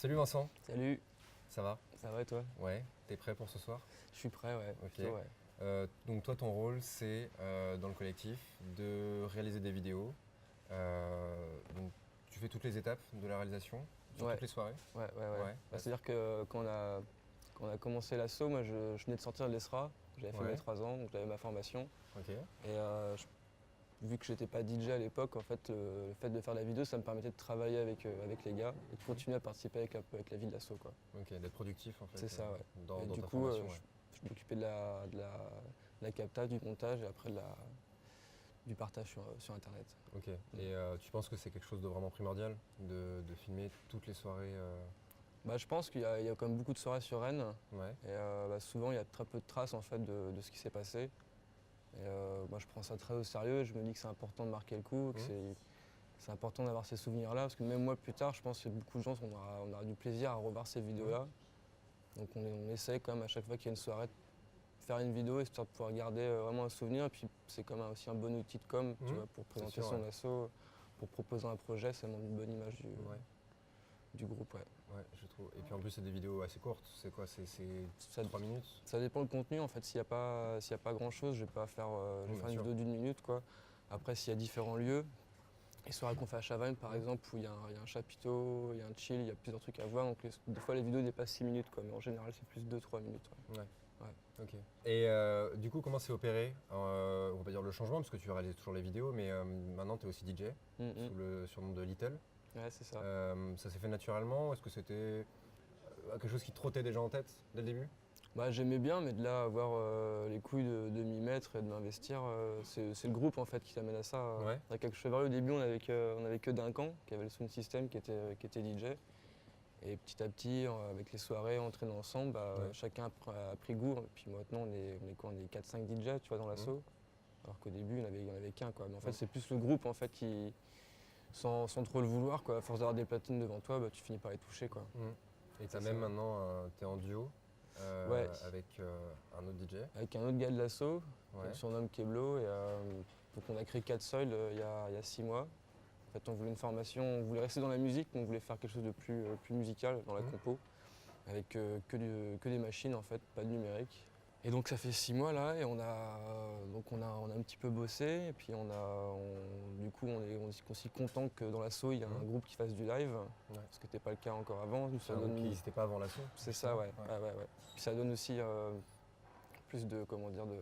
Salut Vincent, Salut, ça va? ça va et toi? Ouais, t'es prêt pour ce soir? Je suis prêt, ouais. Ok. Plutôt, ouais. Donc toi ton rôle c'est dans le collectif de réaliser des vidéos. Donc tu fais toutes les étapes de la réalisation sur Ouais, toutes les soirées? ouais. Ouais. C'est-à-dire que quand on a commencé l'assaut, moi je venais de sortir de l'ESRA, j'avais fait mes Ouais. 3 ans, donc j'avais ma formation. Ok. Et vu que j'étais pas DJ à l'époque, en fait, le fait de faire la vidéo, ça me permettait de travailler avec les gars et de continuer à participer avec la vie de l'assaut, quoi. Ok, d'être productif en fait C'est ça, ouais. dans, Et dans du ta coup, formation. Ouais. je m'occupais de la captage, du montage et après du partage sur Internet. Ok. Et tu penses que c'est quelque chose de vraiment primordial de filmer toutes les soirées Bah, je pense qu'il y a quand même beaucoup de soirées sur Rennes. Ouais. Et souvent, il y a très peu de traces en fait, de ce qui s'est passé. Et moi, je prends ça très au sérieux. Je me dis que c'est important de marquer le coup, que c'est important d'avoir ces souvenirs-là. Parce que même moi, plus tard, je pense que beaucoup de gens, on aura du plaisir à revoir ces vidéos-là. Donc on essaye quand même à chaque fois qu'il y a une soirée de faire une vidéo histoire de pouvoir garder vraiment un souvenir. Et puis c'est quand même aussi un bon outil de com, tu vois, pour présenter sûr, son ouais. asso, pour proposer un projet, ça montre une bonne image Ouais. du groupe. Ouais. Ouais, je trouve. Et puis en plus, c'est des vidéos assez courtes. C'est quoi? C'est Ça, 3 minutes? ça dépend le contenu en fait. S'il y a pas grand chose, je vais pas faire, je vais Bien faire une sûr. vidéo d'1 minute, quoi. Après, s'il y a différents lieux, les soirées qu'on fait à Chavagne par exemple, où il y a un chapiteau, il y a un chill, il y a plusieurs trucs à voir. Donc des fois les vidéos dépassent 6 minutes, quoi. Mais en général, c'est plus 2-3 minutes. Ouais. Ouais. Ouais. Ok. Et du coup, comment s'est opéré, on va pas dire le changement, parce que tu réalises toujours les vidéos, mais maintenant tu es aussi DJ Mhm. sous le surnom de Little. Ouais, c'est ça. Ça s'est fait naturellement? Est-ce que c'était quelque chose qui te trottait déjà en tête dès le début? Bah, j'aimais bien, mais de là à avoir les couilles de m'y mettre et de m'investir, c'est le groupe en fait qui t'amène à ça. Ouais. Avec Chevalier, au début, on avait que Duncan qui avait le sound system qui était DJ. Et petit à petit, avec les soirées, entraîner ensemble, Ouais. chacun a pris goût. Et puis maintenant, on est quoi? On est 4-5 DJ, tu vois, dans l'assaut. Alors qu'au début, il y en avait qu'un, quoi. Mais en fait, c'est plus le groupe en fait qui, sans trop le vouloir, quoi, à force d'avoir des platines devant toi, tu finis par les toucher, quoi. Et C'est t'as même ça. maintenant, t'es en duo Ouais, avec un autre DJ. avec un autre gars de l'assaut, Ouais. qu'on surnomme Keblo. Et donc on a créé 4 Soil il y a 6 mois. En fait, on voulait une formation, on voulait rester dans la musique, mais on voulait faire quelque chose de plus musical dans la compo, avec que des machines en fait, pas de numérique. Et donc ça fait 6 mois là, et on a un petit peu bossé, et puis du coup on est aussi content que dans l'assaut il y a un groupe qui fasse du live, Ouais. ce qui n'était pas le cas encore avant. Nous, C'est ça un groupe qui donne, n'existait pas avant l'assaut? c'est ça, ouais. Ouais. Puis ça donne aussi plus de, comment dire, de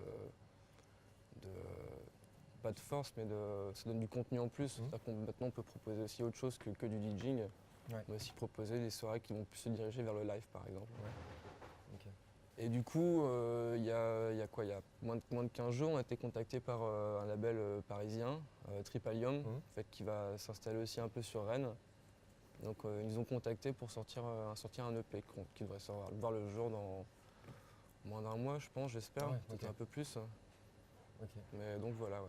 pas de force, mais ça donne du contenu en plus. C'est-à-dire qu'on maintenant on peut proposer aussi autre chose que du DJing. Ouais. On va aussi proposer des soirées qui vont plus se diriger vers le live par exemple. Ouais. Ok. Et du coup, il y a quoi? Il y a moins de 15 jours, on a été contacté par un label parisien, Tripalium, en fait, qui va s'installer aussi un peu sur Rennes. Donc ils nous ont contacté pour sortir un EP qui devrait voir le jour dans moins d'un mois, je pense, j'espère, Ah ouais, peut-être ok. un peu plus. Ok. Mais donc voilà, ouais.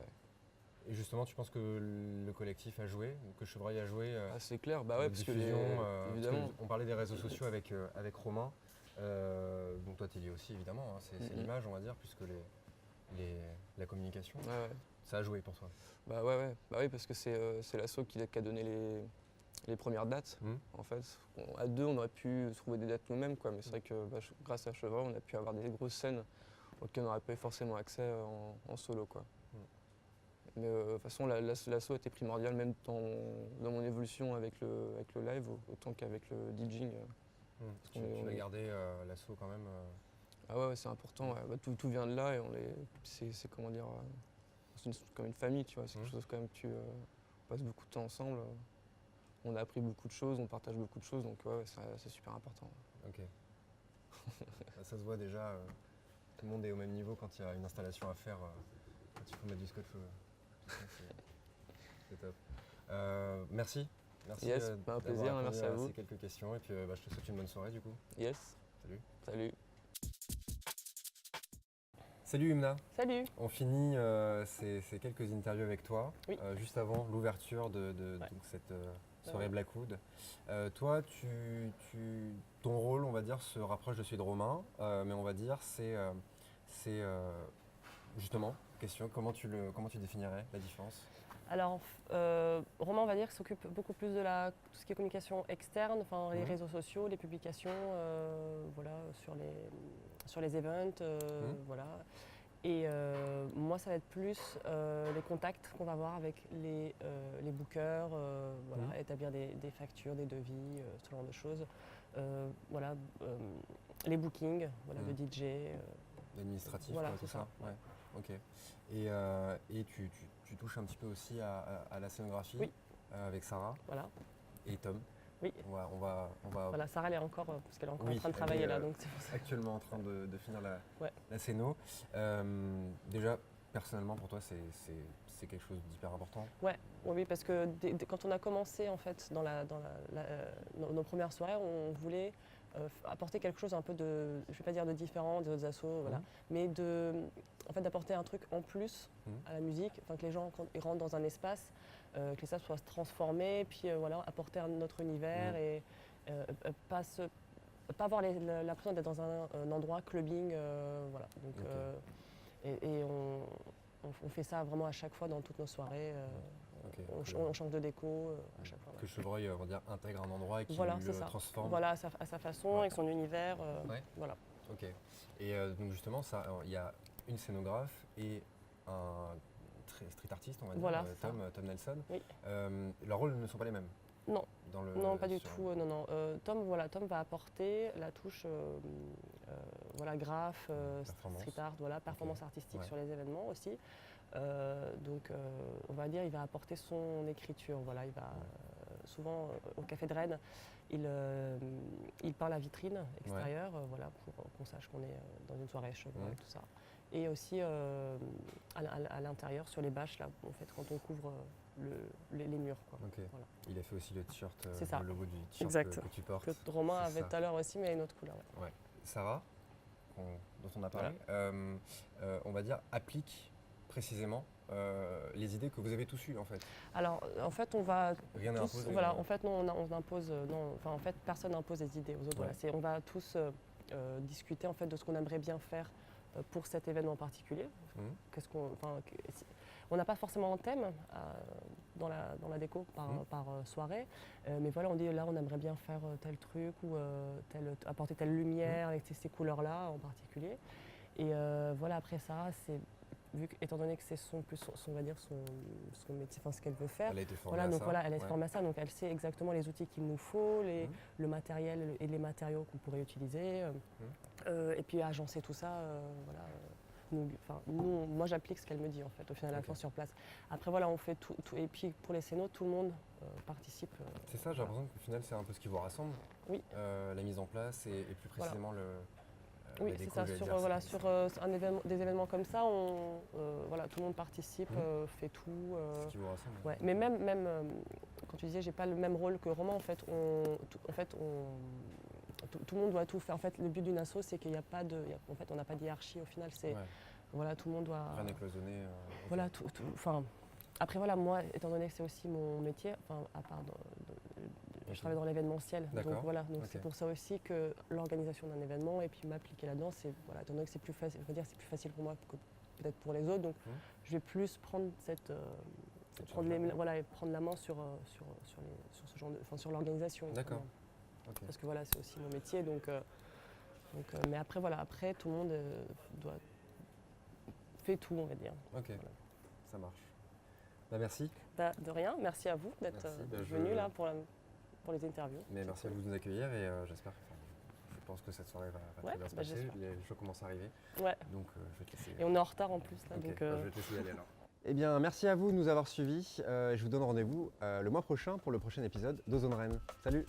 Et justement, tu penses que le collectif a joué, que Chevreuil a joué Ah, c'est clair, bah dans ouais, la parce que diffusion évidemment. on parlait des réseaux sociaux avec Romain. Donc toi, tu es lié aussi, évidemment. Hein, c'est l'image, on va dire, plus que la communication. Ouais. Ça a joué pour toi? Bah ouais. Bah oui, parce que c'est l'asso qui a donné les premières dates, en fait. À deux, on aurait pu trouver des dates nous-mêmes, quoi. Mais c'est vrai que grâce à Chevreuil, on a pu avoir des grosses scènes auxquelles on n'aurait pas eu forcément accès en solo, quoi. Mais de toute façon, l'asso était primordial, même dans mon évolution avec le live, autant qu'avec le DJing. Tu vas garder l'assaut quand même Ah ouais, c'est important. Ouais. Bah, tout vient de là, et c'est comment dire, c'est comme une famille, tu vois. C'est quelque chose quand même que on passe beaucoup de temps ensemble. On a appris beaucoup de choses, on partage beaucoup de choses, donc ouais, c'est super important. Ok. Bah, ça se voit déjà, tout le monde est au même niveau quand il y a une installation à faire, quand il faut mettre du scotch. C'est top. Merci. Merci Yes, un d'avoir plaisir, répondu merci à vous. ces quelques questions et puis je te souhaite une bonne soirée du coup. Yes, Salut. salut. Salut Humna. Salut. On finit ces quelques interviews avec toi, Oui. juste avant l'ouverture de donc cette soirée Blackwood. Toi, ton rôle, on va dire, se rapproche de celui de Romain, mais on va dire c'est justement, question, comment tu définirais la différence? Alors, Romain, on va dire, s'occupe beaucoup plus de tout ce qui est communication externe, enfin les réseaux sociaux, les publications, voilà, sur les events, voilà. Et moi, ça va être plus les contacts qu'on va avoir avec les bookers, voilà, établir des factures, des devis, ce genre de choses. Voilà, les bookings, voilà, de DJ. L'administratif, voilà, tout ça. Ouais. Ok. Et tu touches un petit peu aussi à la scénographie avec Sarah et Tom. Oui. On va Voilà, Sarah, elle est encore, parce qu'elle est encore en train de travailler là. Donc c'est pour ça. Actuellement en train de finir la scéno. Déjà, personnellement, pour toi, c'est quelque chose d'hyper important. Oui, parce que quand on a commencé en fait dans nos premières soirées, on voulait apporter quelque chose un peu de, je vais pas dire de différent des autres assos, voilà, mais en fait d'apporter un truc en plus à la musique, enfin que les gens quand ils rentrent dans un espace, que les espaces soient transformés, puis voilà, apporter un autre univers et pas avoir l'impression d'être dans un endroit clubbing, voilà. Donc, et on fait ça vraiment à chaque fois dans toutes nos soirées. On change de déco à chaque fois. Que Chevreuil, on va dire, intègre un endroit et qu'il le transforme. Voilà, à sa façon, avec son univers. Voilà. Ok. Et donc justement, il y a une scénographe et un street artiste, on va dire, voilà, Tom Nelson. Oui. Leurs rôles ne sont pas les mêmes. Non. Non, pas du tout. Non. Tom va apporter la touche voilà, graphe, street art, voilà, performance artistique sur les événements aussi. Donc on va dire il va apporter son écriture. Voilà, il va souvent au Café de Rennes, il peint la vitrine extérieure, voilà, pour qu'on sache qu'on est dans une soirée Chevreuil et tout ça. Et aussi à l'intérieur sur les bâches là, en fait, quand on couvre les murs. Quoi. Voilà. Il a fait aussi le t-shirt, le logo du t-shirt que tu portes. Que Romain avait tout à l'heure aussi, mais à une autre couleur. Sarah, dont on a parlé, on va dire applique précisément les idées que vous avez tous eues en fait. Alors en fait on va rien n'est imposé. Voilà, en fait non, on impose en fait personne n'impose des idées aux autres. Voilà, on va tous discuter en fait de ce qu'on aimerait bien faire pour cet événement particulier. On n'a pas forcément un thème dans la déco par soirée, mais voilà, on dit là on aimerait bien faire tel truc ou apporter telle lumière avec ces couleurs-là en particulier. Et voilà, après ça, c'est étant donné que c'est son métier, enfin ce qu'elle veut faire. Elle a été formée voilà, à donc ça. Voilà, elle est formée à ça, donc elle sait exactement les outils qu'il nous faut, le matériel et les matériaux qu'on pourrait utiliser. Et puis agencer tout ça, voilà. Moi j'applique ce qu'elle me dit en fait, au final à la fin sur place. Après voilà, on fait tout et puis pour les scénos, tout le monde participe. C'est ça, j'ai l'impression qu'au final c'est un peu ce qui vous rassemble. Oui. La mise en place et plus précisément oui, c'est ça. Sur des événements comme ça, voilà, tout le monde participe, fait tout. C'est ce qui vous rassemble. Ouais. Mais même quand tu disais, j'ai pas le même rôle que Romain. En fait, tout le monde doit tout faire. En fait, le but d'une asso, c'est qu'il n'y a pas de, en fait, on n'a pas de hiérarchie. Au final, c'est voilà, tout le monde doit. Rien n'est cloisonné. Voilà, enfin, après voilà, moi, étant donné que c'est aussi mon métier, enfin, à part je travaille dans l'événementiel, donc voilà, donc c'est pour ça aussi que l'organisation d'un événement et puis m'appliquer là-dedans, c'est voilà, étant donné que c'est plus facile, je veux dire, c'est plus facile pour moi que peut-être pour les autres, donc je vais plus prendre prendre la main sur ce genre sur l'organisation. D'accord. Parce que voilà, c'est aussi mon métier, donc mais après voilà, après tout le monde fait tout, on va dire. Ok, voilà. Ça marche. Bah, merci. De rien, merci à vous d'être venu là pour les interviews. Mais merci à vous de nous accueillir et j'espère, je pense que cette soirée va très bien se passer. Les choses commencent à arriver. Ouais. Donc je vais te laisser. Et on est en retard en plus là. Okay. Donc, je vais te laisser y aller alors. Eh bien, merci à vous de nous avoir suivis. Je vous donne rendez-vous le mois prochain pour le prochain épisode d'Ozone Rennes. Salut!